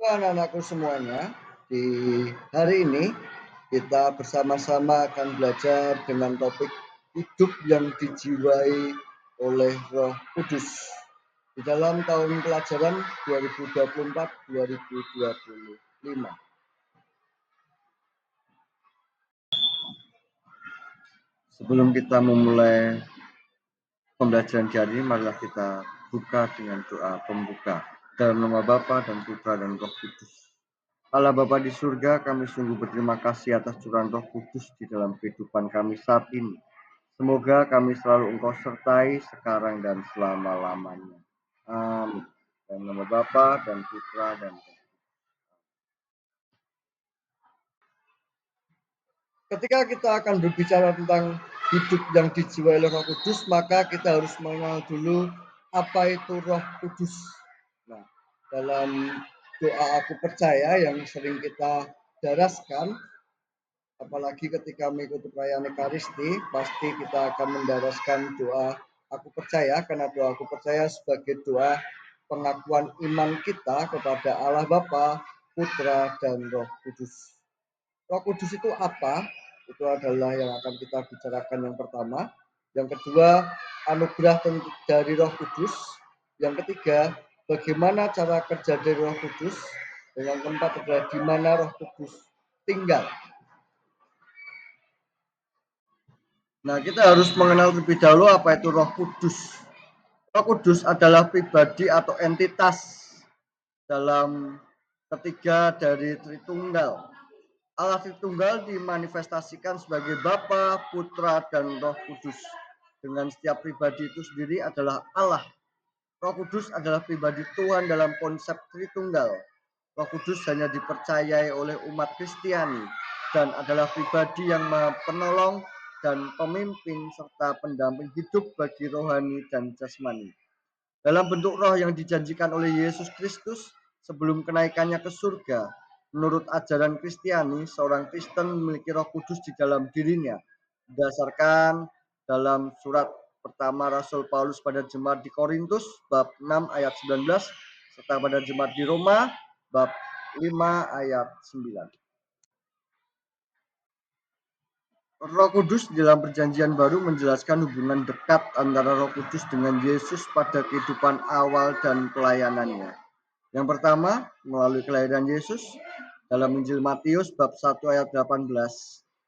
Anak-anakku semuanya, di hari ini kita bersama-sama akan belajar dengan topik hidup yang dijiwai oleh Roh Kudus di dalam tahun pelajaran 2024-2025. Sebelum kita memulai pembelajaran hari ini, marilah kita buka dengan doa pembuka. Dalam nama Bapa dan Putra dan Roh Kudus. Allah Bapa di surga, kami sungguh berterima kasih atas curahan Roh Kudus di dalam kehidupan kami saat ini. Semoga kami selalu Engkau sertai sekarang dan selama-lamanya. Amin. Dalam nama Bapa dan Putra dan Roh. Ketika kita akan berbicara tentang hidup yang dijiwai oleh Roh Kudus, maka kita harus mengenal dulu apa itu Roh Kudus. Nah, dalam doa aku percaya yang sering kita daraskan, apalagi ketika mengikuti perayaan Ekaristi, pasti kita akan mendaraskan doa aku percaya, karena doa aku percaya sebagai doa pengakuan iman kita kepada Allah Bapa, Putra, dan Roh Kudus. Roh Kudus itu apa? Itu adalah yang akan kita bicarakan yang pertama. Yang kedua, anugerah dari Roh Kudus. Yang ketiga, bagaimana cara kerja dari Roh Kudus. Dan yang keempat adalah di mana Roh Kudus tinggal. Nah, kita harus mengenal terlebih dahulu apa itu Roh Kudus. Roh Kudus adalah pribadi atau entitas dalam ketiga dari Tritunggal. Allah Tritunggal dimanifestasikan sebagai Bapa, Putra, dan Roh Kudus. Dengan setiap pribadi itu sendiri adalah Allah. Roh Kudus adalah pribadi Tuhan dalam konsep Tritunggal. Roh Kudus hanya dipercayai oleh umat Kristiani dan adalah pribadi yang penolong dan pemimpin serta pendamping hidup bagi rohani dan jasmani. Dalam bentuk roh yang dijanjikan oleh Yesus Kristus sebelum kenaikannya ke surga, menurut ajaran Kristiani, seorang Kristen memiliki Roh Kudus di dalam dirinya, berdasarkan dalam surat pertama Rasul Paulus pada jemaat di Korintus bab 6 ayat 19 serta pada jemaat di Roma bab 5 ayat 9. Roh Kudus dalam perjanjian baru menjelaskan hubungan dekat antara Roh Kudus dengan Yesus pada kehidupan awal dan pelayanannya. Yang pertama, melalui kelahiran Yesus, dalam Injil Matius bab 1 ayat 18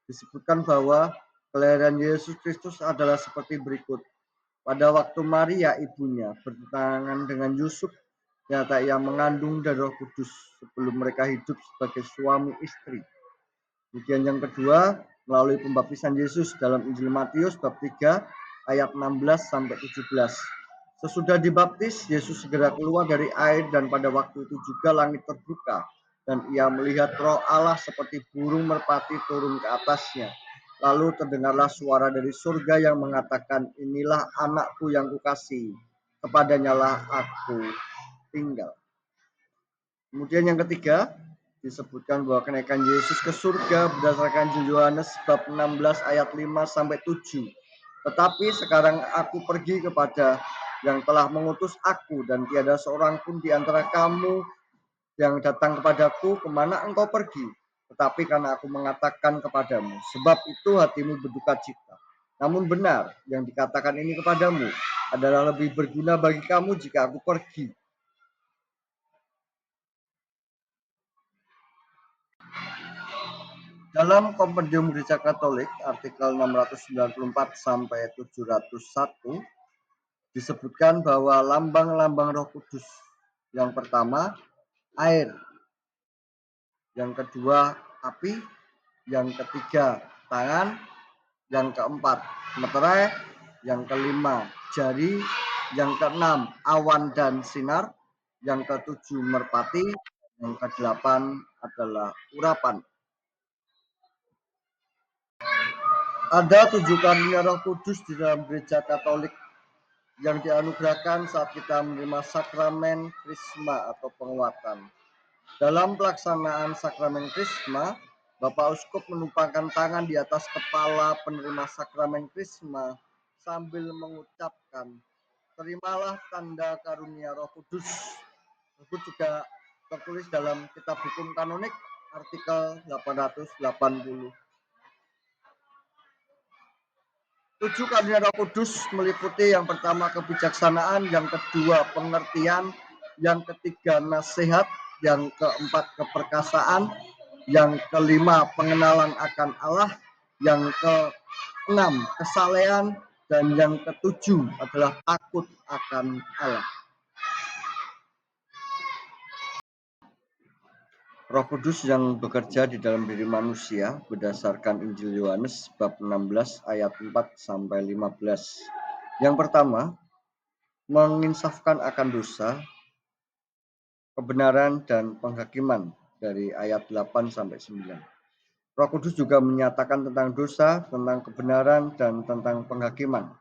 disebutkan bahwa kelahiran Yesus Kristus adalah seperti berikut. Pada waktu Maria ibunya bertunangan dengan Yusuf, ternyata ia mengandung dari Roh Kudus sebelum mereka hidup sebagai suami istri. Kemudian yang kedua, melalui pembaptisan Yesus dalam Injil Matius bab 3 ayat 16 sampai 17. Sesudah dibaptis, Yesus segera keluar dari air dan pada waktu itu juga langit terbuka dan ia melihat Roh Allah seperti burung merpati turun ke atasnya. Lalu terdengarlah suara dari surga yang mengatakan, inilah anakku yang kukasihi, kepadanya lah aku tinggal. Kemudian yang ketiga, disebutkan bahwa kenaikan Yesus ke surga berdasarkan Injil Yohanes bab 16 ayat 5 sampai 7. Tetapi sekarang aku pergi kepada yang telah mengutus aku dan tiada seorang pun di antara kamu yang datang kepadaku, kemana engkau pergi? Tetapi karena aku mengatakan kepadamu, sebab itu hatimu berduka cita. Namun benar yang dikatakan ini kepadamu adalah lebih berguna bagi kamu jika aku pergi. Dalam Kompendium Gereja Katolik artikel 694 sampai 701 disebutkan bahwa lambang-lambang Roh Kudus yang pertama air, yang kedua api, yang ketiga tangan, yang keempat meterai, yang kelima jari, yang keenam awan dan sinar, yang ketujuh merpati, yang kedelapan adalah urapan. Ada 7 karunia Roh Kudus di dalam Gereja Katolik yang dianugerahkan saat kita menerima sakramen Krisma atau penguatan. Dalam pelaksanaan sakramen Krisma, Bapak Uskup menumpangkan tangan di atas kepala penerima sakramen Krisma sambil mengucapkan, terimalah tanda karunia Roh Kudus. Tersebut juga tertulis dalam Kitab Hukum Kanonik artikel 880. 7 karunia Roh Kudus meliputi yang pertama kebijaksanaan, yang kedua pengertian, yang ketiga nasihat, yang keempat keperkasaan, yang kelima pengenalan akan Allah, yang keenam kesalehan, dan yang ketujuh adalah takut akan Allah. Roh Kudus yang bekerja di dalam diri manusia berdasarkan Injil Yohanes bab 16 ayat 4 sampai 15. Yang pertama, menginsafkan akan dosa, kebenaran dan penghakiman dari ayat 8 sampai 9. Roh Kudus juga menyatakan tentang dosa, tentang kebenaran dan tentang penghakiman.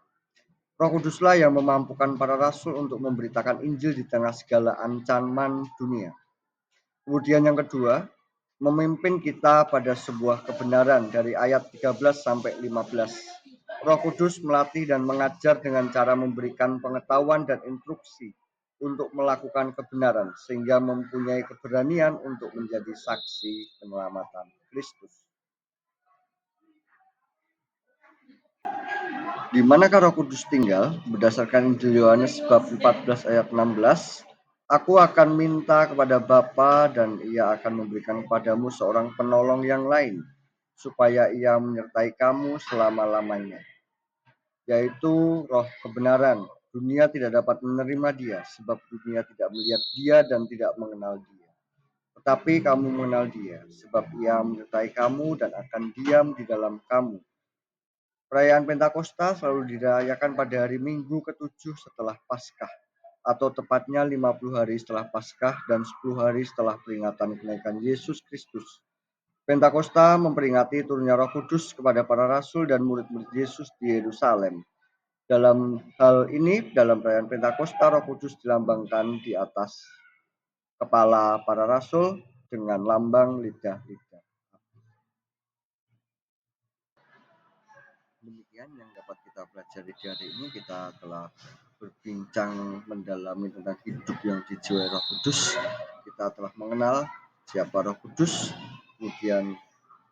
Roh Kuduslah yang memampukan para rasul untuk memberitakan Injil di tengah segala ancaman dunia. Kemudian yang kedua, memimpin kita pada sebuah kebenaran dari ayat 13 sampai 15. Roh Kudus melatih dan mengajar dengan cara memberikan pengetahuan dan instruksi untuk melakukan kebenaran sehingga mempunyai keberanian untuk menjadi saksi penyelamatan Kristus. Di manakah Roh Kudus tinggal? Berdasarkan Injil Yohanes bab 14 ayat 16, Aku akan minta kepada Bapa dan Ia akan memberikan kepadamu seorang penolong yang lain, supaya Ia menyertai kamu selama-lamanya, yaitu Roh kebenaran. Dunia tidak dapat menerima Dia, sebab dunia tidak melihat Dia dan tidak mengenal Dia. Tetapi kamu mengenal Dia, sebab Ia menyertai kamu dan akan diam di dalam kamu. Perayaan Pentakosta selalu dirayakan pada hari Minggu ke-7 setelah Paskah, atau tepatnya 50 hari setelah Paskah dan 10 hari setelah peringatan kenaikan Yesus Kristus. Pentakosta memperingati turunnya Roh Kudus kepada para rasul dan murid-murid Yesus di Yerusalem. Dalam hal ini, dalam perayaan Pentakosta, Roh Kudus dilambangkan di atas kepala para rasul dengan lambang lidah-lidah. Demikian yang dapat kita pelajari di hari ini. Kita telah berbincang mendalami tentang hidup yang dijiwai Roh Kudus. Kita telah mengenal siapa Roh Kudus, kemudian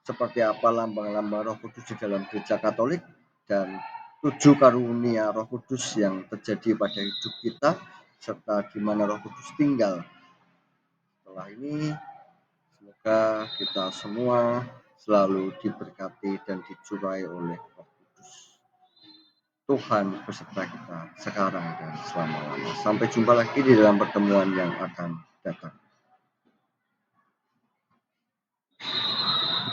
seperti apa lambang-lambang Roh Kudus di dalam Gereja Katolik, dan 7 karunia Roh Kudus yang terjadi pada hidup kita, serta di mana Roh Kudus tinggal. Setelah ini, semoga kita semua selalu diberkati dan dicurahi oleh Roh Kudus. Tuhan beserta kita sekarang dan selama-lamanya. Sampai jumpa lagi di dalam pertemuan yang akan